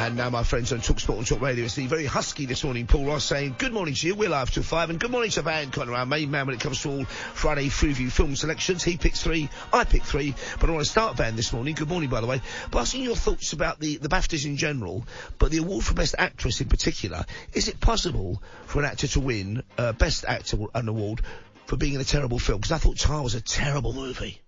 And now my friends on talkSPORT and talkRADIO, it's the very husky this morning, Paul Ross, saying good morning to you. We're live till 5, and good morning to Van Conner, our main man when it comes to all Friday Freeview film selections. He picks 3, I pick 3, but I want to start, Van, this morning, good morning by the way, by asking your thoughts about the BAFTAs in general, but the award for Best Actress in particular. Is it possible for an actor to win Best Actor an award for being in a terrible film? Because I thought Tar was a terrible movie.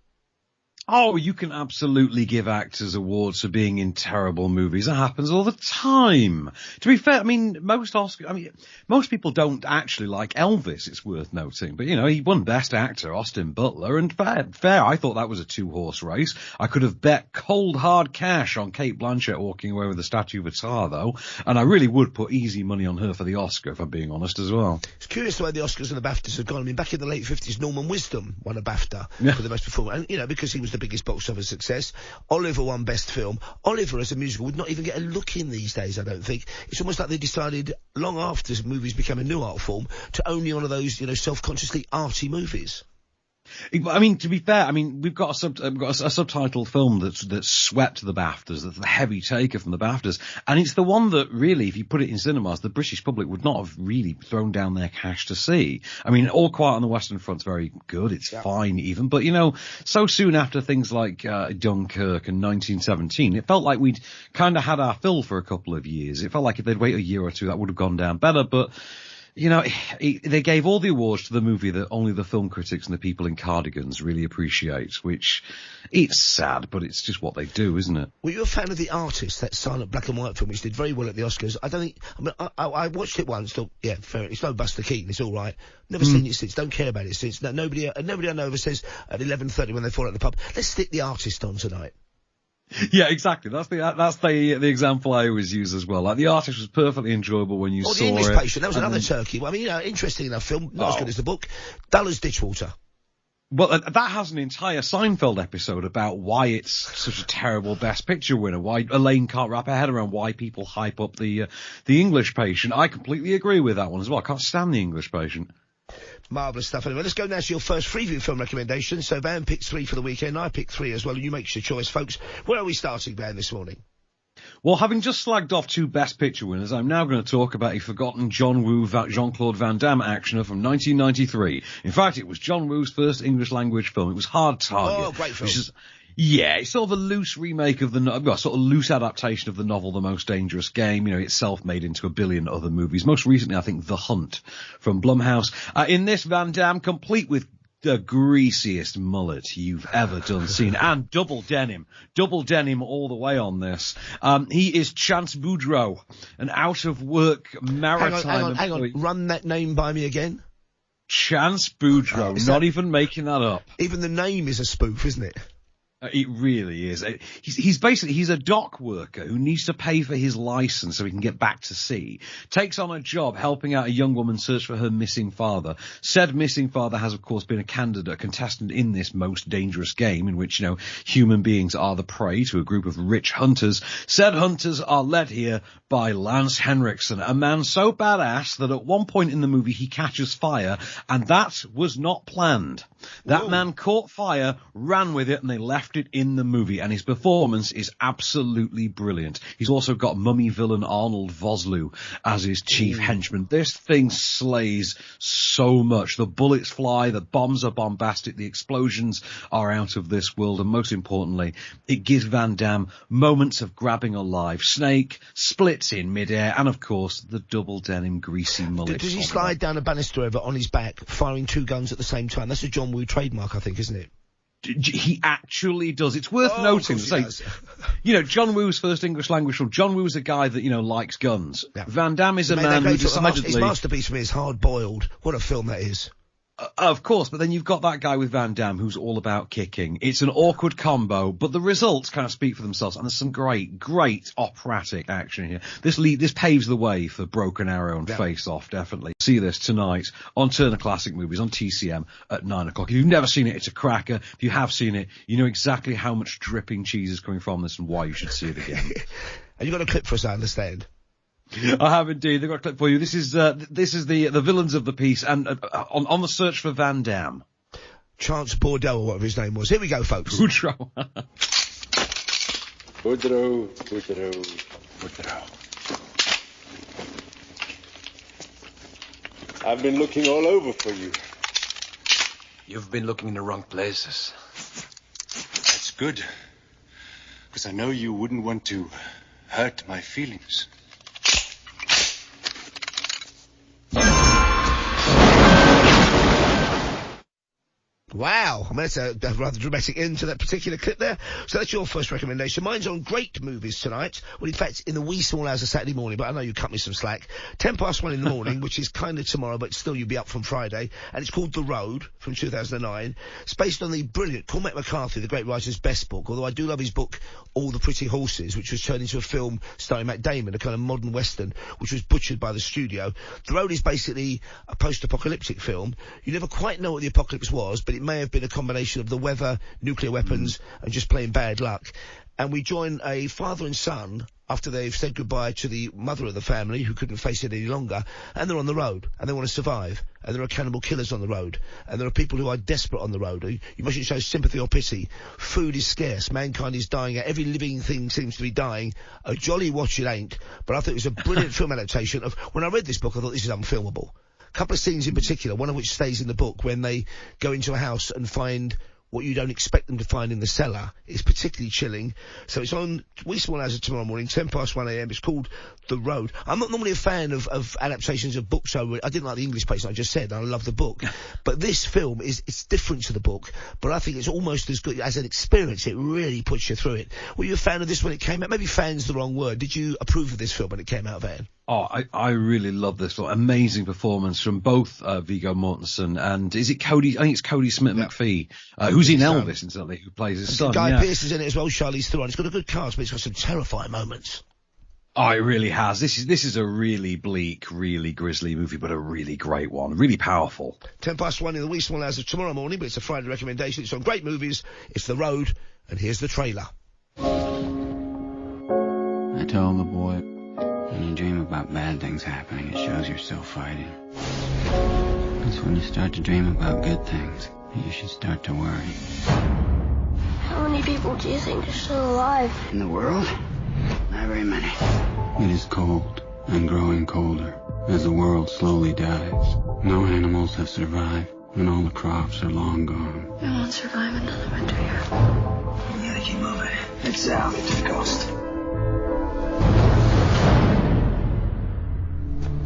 Oh, you can absolutely give actors awards for being in terrible movies. That happens all the time. To be fair, I mean, most people don't actually like Elvis, it's worth noting. But, you know, he won Best Actor, Austin Butler, and fair, I thought that was a 2-horse race. I could have bet cold, hard cash on Cate Blanchett walking away with the statue of a Tar, though. And I really would put easy money on her for the Oscar, if I'm being honest, as well. It's curious the way the Oscars and the BAFTAs have gone. I mean, back in the late 50s, Norman Wisdom won a BAFTA for the best performer. And, you know, because he was the biggest box office success. Oliver won Best Film. Oliver, as a musical, would not even get a look in these days, I don't think. It's almost like they decided, long after movies became a new art form, to only honour those, you know, self-consciously arty movies. I mean, to be fair, I mean, we've got a subtitled film that's swept the BAFTAs, that's the heavy taker from the BAFTAs, and it's the one that really, if you put it in cinemas, the British public would not have really thrown down their cash to see. I mean, All Quiet on the Western Front's very good, it's fine even, but, you know, so soon after things like Dunkirk and 1917, it felt like we'd kind of had our fill for a couple of years. It felt like if they'd wait a year or two, that would have gone down better, but... You know, they gave all the awards to the movie that only the film critics and the people in cardigans really appreciate, which, it's sad, but it's just what they do, isn't it? Were you a fan of The Artist, that silent black and white film, which did very well at the Oscars? I watched it once, thought, yeah, fair, it's no Buster Keaton, it's all right. Never seen it since, don't care about it since. Nobody I know ever says at 11:30 when they fall out the pub, let's stick The Artist on tonight. Yeah, exactly. That's the example I always use as well. Like, The Artist was perfectly enjoyable when you saw it. The English Patient, that was another turkey. I mean, you know, interesting enough film, not as good as the book. Dull as ditchwater. Well, that has an entire Seinfeld episode about why it's such a terrible Best Picture winner, why Elaine can't wrap her head around why people hype up the English Patient. I completely agree with that one as well. I can't stand The English Patient. Marvellous stuff. Anyway, let's go now to your first Freeview film recommendation. So Van picks 3 for the weekend, I pick 3 as well, and you make your choice, folks. Where are we starting, Van, this morning? Well, having just slagged off 2 Best Picture winners, I'm now going to talk about a forgotten John Woo, Jean-Claude Van Damme actioner from 1993. In fact, it was John Woo's first English language film. It was Hard Target. Oh, great film. Yeah, it's sort of a loose remake of sort of loose adaptation of the novel The Most Dangerous Game, you know, itself made into a billion other movies. Most recently, I think, The Hunt from Blumhouse. In this, Van Damme, complete with the greasiest mullet you've ever seen, and double denim all the way on this. He is Chance Boudreau, an out-of-work maritime... Hang on, run that name by me again. Chance Boudreau, not even making that up. Even the name is a spoof, isn't it? It really is. He's a dock worker who needs to pay for his license so he can get back to sea. Takes on a job helping out a young woman search for her missing father. Said missing father has, of course, been a contestant in this Most Dangerous Game, in which, you know, human beings are the prey to a group of rich hunters. Said hunters are led here by Lance Henriksen, a man so badass that at one point in the movie he catches fire, and that was not planned. That man caught fire, ran with it, and they left it in the movie, and his performance is absolutely brilliant. He's also got mummy villain Arnold Vosloo as his chief henchman. This thing slays so much. The bullets fly, the bombs are bombastic, the explosions are out of this world, and most importantly, it gives Van Damme moments of grabbing a live snake, splits in midair, and of course, the double denim greasy mullet. Does he slide down a banister over on his back, firing 2 guns at the same time? That's a John Woo trademark, I think, isn't it? He actually does. It's worth noting. You know, John Woo's first English language film. John Woo's a guy that, you know, likes guns. Yeah. Van Damme is a man who decidedly... His masterpiece for me is Hard Boiled. What a film that is. Of course, but then you've got that guy with Van Damme who's all about kicking. It's an awkward combo, but the results kind of speak for themselves, and there's some great operatic action here. This paves the way for Broken Arrow and Face Off, definitely. See this tonight on Turner Classic Movies on TCM at 9 o'clock. If you've never seen it, it's a cracker. If you have seen it, you know exactly how much dripping cheese is coming from this and why you should see it again. And you've got a clip for us, I understand. I have indeed. They've got a clip for you. This is the villains of the piece, and on the search for Van Damme. Chance Boudreau, or whatever his name was. Here we go, folks. Boudreau. Boudreau. Woodrow. I've been looking all over for you. You've been looking in the wrong places. That's good. Because I know you wouldn't want to hurt my feelings. Wow, I mean, that's a rather dramatic end to that particular clip there. So that's your first recommendation. Mine's on great movies tonight. Well, in fact, in the wee small hours of Saturday morning, but I know you cut me some slack. 1:10 in the morning, which is kind of tomorrow, but still you'll be up from Friday. And it's called The Road from 2009. It's based on the brilliant Cormac McCarthy, the great writer's best book, although I do love his book, All the Pretty Horses, which was turned into a film starring Matt Damon, a kind of modern western, which was butchered by the studio. The Road is basically a post-apocalyptic film. You never quite know what the apocalypse was, but it may have been a combination of the weather, nuclear weapons, and just plain bad luck. And we join a father and son after they've said goodbye to the mother of the family, who couldn't face it any longer, and they're on the road, and they want to survive, and there are cannibal killers on the road, and there are people who are desperate on the road. You mustn't show sympathy or pity. Food is scarce. Mankind is dying out. Every living thing seems to be dying. A jolly watch it ain't, but I thought it was a brilliant film adaptation of... When I read this book, I thought this is unfilmable. A couple of scenes in particular, one of which stays in the book, when they go into a house and find what you don't expect them to find in the cellar, is particularly chilling. So it's on wee small hours of tomorrow morning, 1:10 a.m. It's called The Road. I'm not normally a fan of adaptations of books. So I didn't like the English place, I just said. I love the book. But this film it's different to the book, but I think it's almost as good as an experience. It really puts you through it. Were you a fan of this when it came out? Maybe fan's the wrong word. Did you approve of this film when it came out, Van? Oh, I really love this film. Amazing performance from both Viggo Mortensen and is it Cody? I think it's Cody Smith-McPhee, who's in Elvis, incidentally, who plays his son. Guy Pearce is in it as well. Charlize Theron. It's got a good cast, but it's got some terrifying moments. Oh, it really has. This is a really bleak, really grisly movie, but a really great one. Really powerful. 1:10 in the wee small hours of tomorrow morning, but it's a Friday recommendation. It's on great movies. It's The Road, and here's the trailer. I told the boy, when you dream about bad things happening, it shows you're still fighting. It's when you start to dream about good things that you should start to worry. How many people do you think are still alive? In the world? Not very many. It is cold and growing colder as the world slowly dies. No animals have survived, and all the crops are long gone. We won't survive another winter here. We gotta keep moving. It's south to the coast.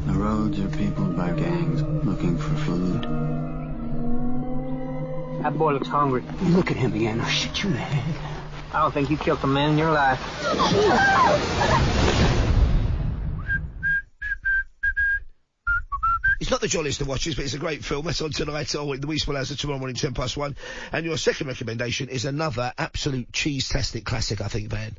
The roads are peopled by gangs looking for food. That boy looks hungry. You look at him again, I'll shoot you in the head. I don't think you killed a man in your life. It's not the jolliest of watches, but it's a great film. That's on tonight, or in the wee small hours of tomorrow morning, 1:10. And your second recommendation is another absolute cheese-tastic classic, I think, Van.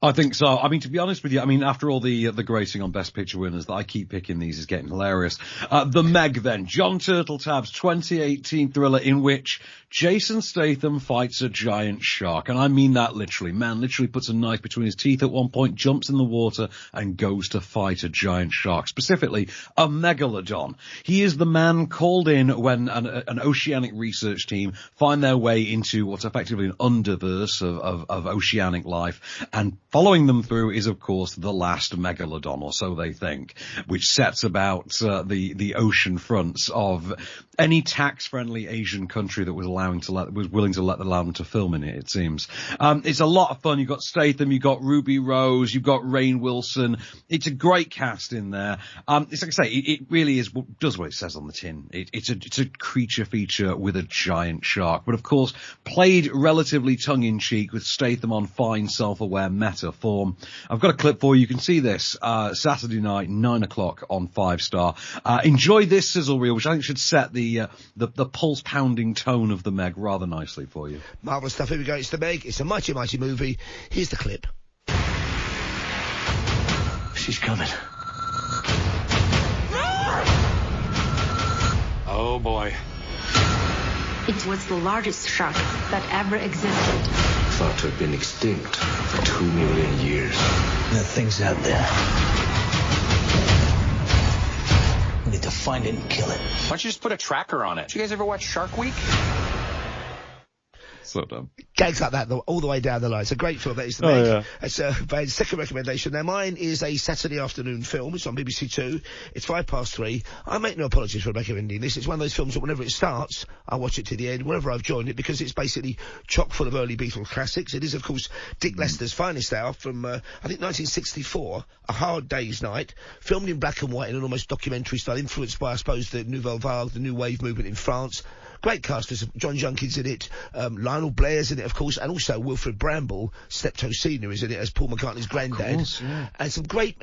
I think so. I mean, to be honest with you, I mean, after all the grading on Best Picture winners that I keep picking, these is getting hilarious. The Meg, then. John Turteltaub's 2018 thriller in which Jason Statham fights a giant shark. And I mean that literally. Man literally puts a knife between his teeth at one point, jumps in the water, and goes to fight a giant shark, specifically a megalodon. He is the man called in when an oceanic research team find their way into what's effectively an underverse of oceanic life, and following them through is, of course, the last megalodon, or so they think, which sets about the ocean fronts of any tax-friendly Asian country that was willing to allow them to film in it. It seems it's a lot of fun. You've got Statham, you've got Ruby Rose, you've got Rainn Wilson. It's a great cast in there. It's like I say, it really does what it says on the tin. It's a creature feature with a giant shark, but of course played relatively tongue-in-cheek with Statham on fine self-aware meta form. I've got a clip for you. You can see this Saturday night, 9:00 on 5 Star. Enjoy this sizzle reel, which I think should set the pulse-pounding tone of the Meg rather nicely for you. Marvellous stuff. Here we go. It's the Meg. It's a mighty, mighty movie. Here's the clip. She's coming. Oh, boy. It was the largest shark that ever existed. Thought to have been extinct for 2 million years. That thing's out there. We need to find it and kill it. Why don't you just put a tracker on it? Did you guys ever watch Shark Week? So dumb. Gags like that all the way down the line. It's a great film. That is the Oh, yeah. That's Van's second recommendation. Now, mine is a Saturday afternoon film. It's on BBC Two. It's 3:05. I make no apologies for recommending this. It's one of those films that whenever it starts, I watch it to the end, wherever I've joined it, because it's basically chock full of early Beatles classics. It is, of course, Dick Lester's finest hour from, I think, 1964, A Hard Day's Night, filmed in black and white in an almost documentary style, influenced by, I suppose, the Nouvelle Vague, the New Wave movement in France. Great cast. There's John Junkins in it, Lionel Blair's in it, of course, and also Wilfred Bramble, Steptoe Senior, is in it as Paul McCartney's granddad. Of course, yeah. And some great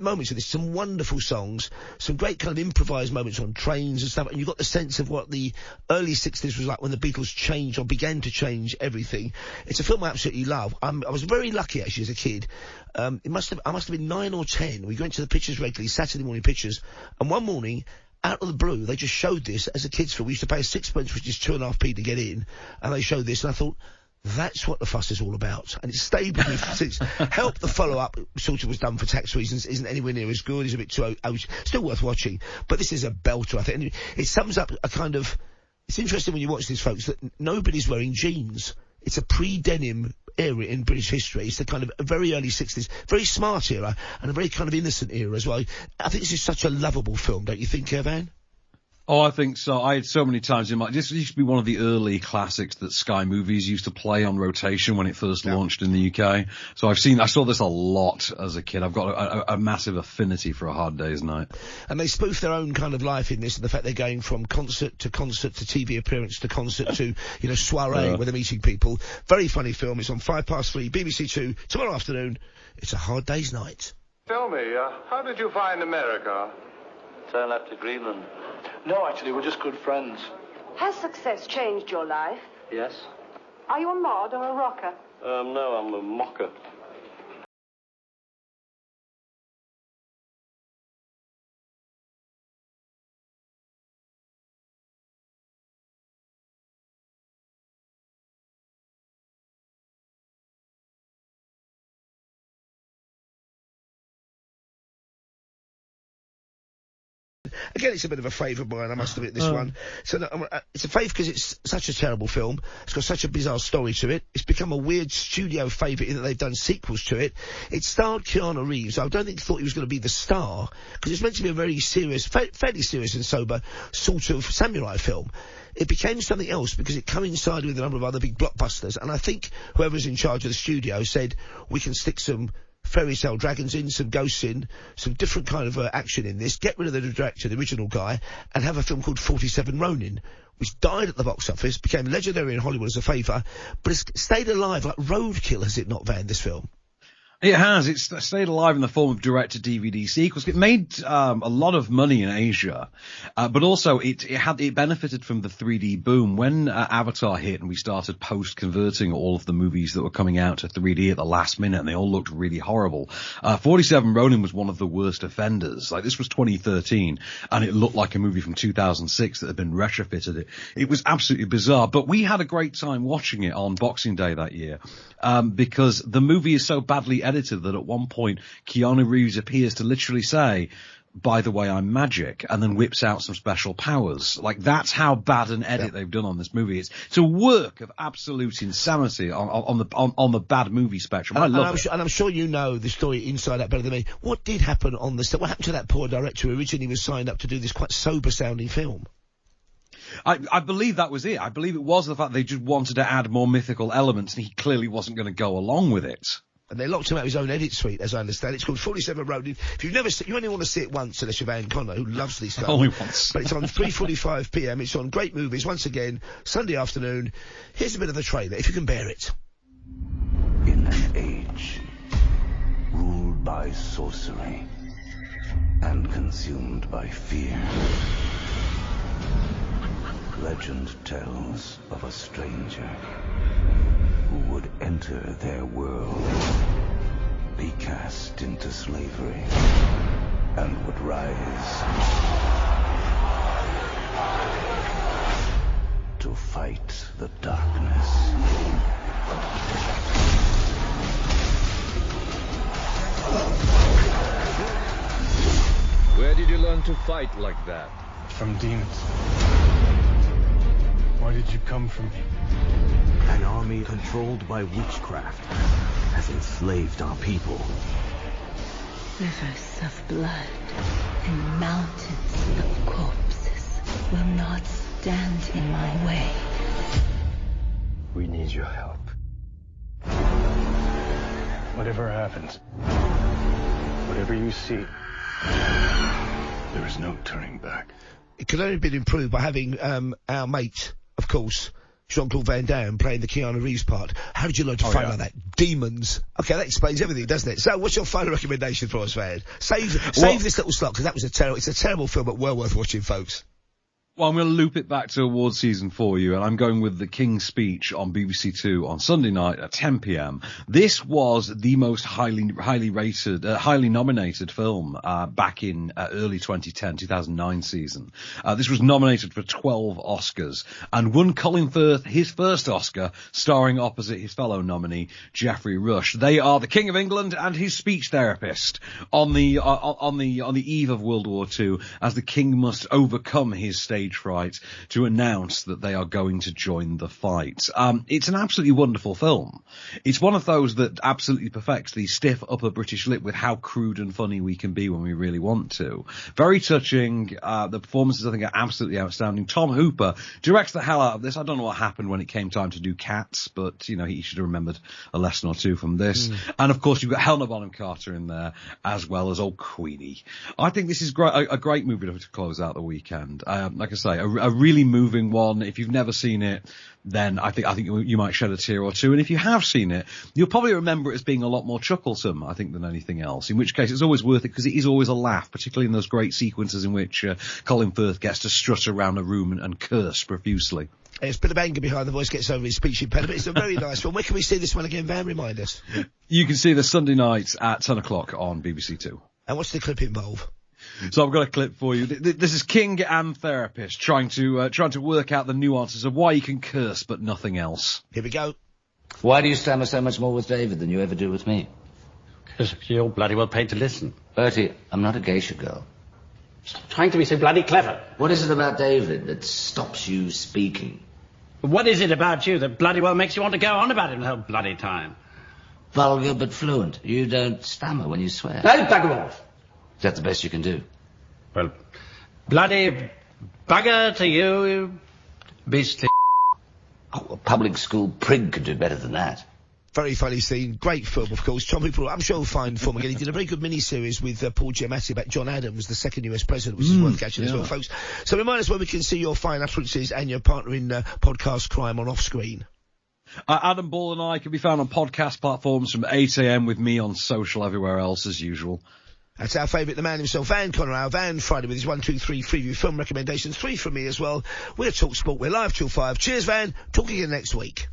moments in this, some wonderful songs, some great kind of improvised moments on trains and stuff, and you got the sense of what the early 60s was like when the Beatles changed or began to change everything. It's a film I absolutely love. I was very lucky, actually, as a kid. I must have been 9 or 10. We went to the pictures regularly, Saturday morning pictures, and one morning, out of the blue, they just showed this as a kids' film. We used to pay 6p, which is 2.5p to get in, and they showed this, and I thought, that's what the fuss is all about. And it stayed with me since. Help the follow-up, sort of was done for tax reasons, isn't anywhere near as good, it's a bit too still worth watching, but this is a belter, I think. And it sums up a kind of, it's interesting when you watch this, folks, that nobody's wearing jeans. It's a pre-denim era in British history. It's the kind of a very early 60s, very smart era, and a very kind of innocent era as well. I think this is such a lovable film, don't you think, Van? Oh, I think so. I had so many times in my... This used to be one of the early classics that Sky Movies used to play on rotation when it first launched in the UK. So I saw this a lot as a kid. I've got a massive affinity for A Hard Day's Night. And they spoof their own kind of life in this, and the fact they're going from concert to TV appearance to concert to, soiree where they're meeting people. Very funny film. It's on 3:05, BBC Two, tomorrow afternoon. It's A Hard Day's Night. Tell me, how did you find America? Turn left to Greenland. No, actually, we're just good friends. Has success changed your life? Yes. Are you a mod or a rocker? No, I'm a mocker. Again, it's a bit of a favourite of mine, I must admit, this one. So it's a favourite because it's such a terrible film. It's got such a bizarre story to it. It's become a weird studio favourite in that they've done sequels to it. It starred Keanu Reeves. I don't think he thought he was going to be the star, because it's meant to be a very serious, fairly serious and sober sort of samurai film. It became something else because it coincided with a number of other big blockbusters, and I think whoever's in charge of the studio said, we can stick some fairy tale dragons in, some ghosts in, some different kind of action in this, get rid of the director, the original guy, and have a film called 47 Ronin, which died at the box office, became legendary in Hollywood as a favour, but it's stayed alive like roadkill, has it not, Van, this film? It has. It's stayed alive in the form of direct-to-DVD sequels. It made a lot of money in Asia, but also it benefited from the 3D boom. When Avatar hit and we started post-converting all of the movies that were coming out to 3D at the last minute, and they all looked really horrible. 47 Ronin was one of the worst offenders. Like, this was 2013, and it looked like a movie from 2006 that had been retrofitted. It was absolutely bizarre, but we had a great time watching it on Boxing Day that year, because the movie is so badly edited that at one point Keanu Reeves appears to literally say, by the way, I'm magic, and then whips out some special powers. Like, that's how bad an edit they've done on this movie. It's a work of absolute insanity on the bad movie spectrum. I love it. And I'm sure you know the story inside out better than me. What did happen on the set? What happened to that poor director who originally was signed up to do this quite sober-sounding film? I believe that was it. I believe it was the fact they just wanted to add more mythical elements, and he clearly wasn't going to go along with it. And they locked him out of his own edit suite, as I understand. It's called 47 Ronin. If you've never seen, you only want to see it once, unless you're Van Conner, who loves these films. Only once. But it's on 3:45 p.m. It's on Great Movies, once again, Sunday afternoon. Here's a bit of the trailer, if you can bear it. In an age ruled by sorcery and consumed by fear, legend tells of a stranger who would enter their world, be cast into slavery, and would rise to fight the darkness. Where did you learn to fight like that? From demons. Why did you come for me? An army controlled by witchcraft has enslaved our people. Rivers of blood and mountains of corpses will not stand in my way. We need your help. Whatever happens, whatever you see, there is no turning back. It could only have been improved by having our mate, of course, Jean-Claude Van Damme, playing the Keanu Reeves part. How did you learn to fight like that? Demons. Okay, that explains everything, doesn't it? So, what's your final recommendation for us, Van? Save this little slot, because it's a terrible film, but well worth watching, folks. Well, I'm going to loop it back to awards season for you, and I'm going with The King's Speech on BBC Two on Sunday night at 10 p.m. This was the most highly nominated film back in early 2009 season. This was nominated for 12 Oscars and won Colin Firth his first Oscar, starring opposite his fellow nominee Geoffrey Rush. They are the King of England and his speech therapist on the eve of World War II, as the King must overcome his stage fright to announce that they are going to join the fight. It's an absolutely wonderful film. It's one of those that absolutely perfects the stiff upper British lip with how crude and funny we can be when we really want to. Very touching. The performances, I think, are absolutely outstanding. Tom Hooper directs the hell out of this. I don't know what happened when it came time to do Cats, but, you know, he should have remembered a lesson or two from this. And, of course, you've got Helena Bonham Carter in there, as well as old Queenie. I think this is a great movie to close out the weekend. Like I say, a really moving one. If you've never seen it, then I think you might shed a tear or two. And if you have seen it, you'll probably remember it as being a lot more chucklesome, I think, than anything else. In which case, it's always worth it because it is always a laugh, particularly in those great sequences in which Colin Firth gets to strut around a room and curse profusely. There's a bit of anger behind the voice, gets over his speech impediment. It's a very nice one. Where can we see this one again, Van? Remind us. You can see this Sunday night at 10 o'clock on BBC Two. And what's the clip involve? So I've got a clip for you. This is King and Therapist trying to work out the nuances of why you can curse but nothing else. Here we go. Why do you stammer so much more with David than you ever do with me? Because you're bloody well paid to listen. Bertie, I'm not a geisha girl. Stop trying to be so bloody clever. What is it about David that stops you speaking? What is it about you that bloody well makes you want to go on about him the whole bloody time? Vulgar but fluent. You don't stammer when you swear. No, bugger off. Is that the best you can do? Well, bloody bugger to you, you beastly... Oh, a public school prig could do better than that. Very funny scene. Great film, of course. Tom Hooper, I'm sure he'll find film again. He did a very good mini-series with Paul Giamatti about John Adams, the second US president, which is worth catching as well, folks. So remind us where we can see your fine utterances and your partner in podcast crime on off-screen. Adam Ball and I can be found on podcast platforms from 8 a.m. with me on social everywhere else as usual. That's our favourite, the man himself, Van Conroy, Van Friday with his 1, 2, 3 Freeview film recommendations, 3 from me as well. We're talkSPORT, we're live till 5. Cheers, Van. Talk again next week.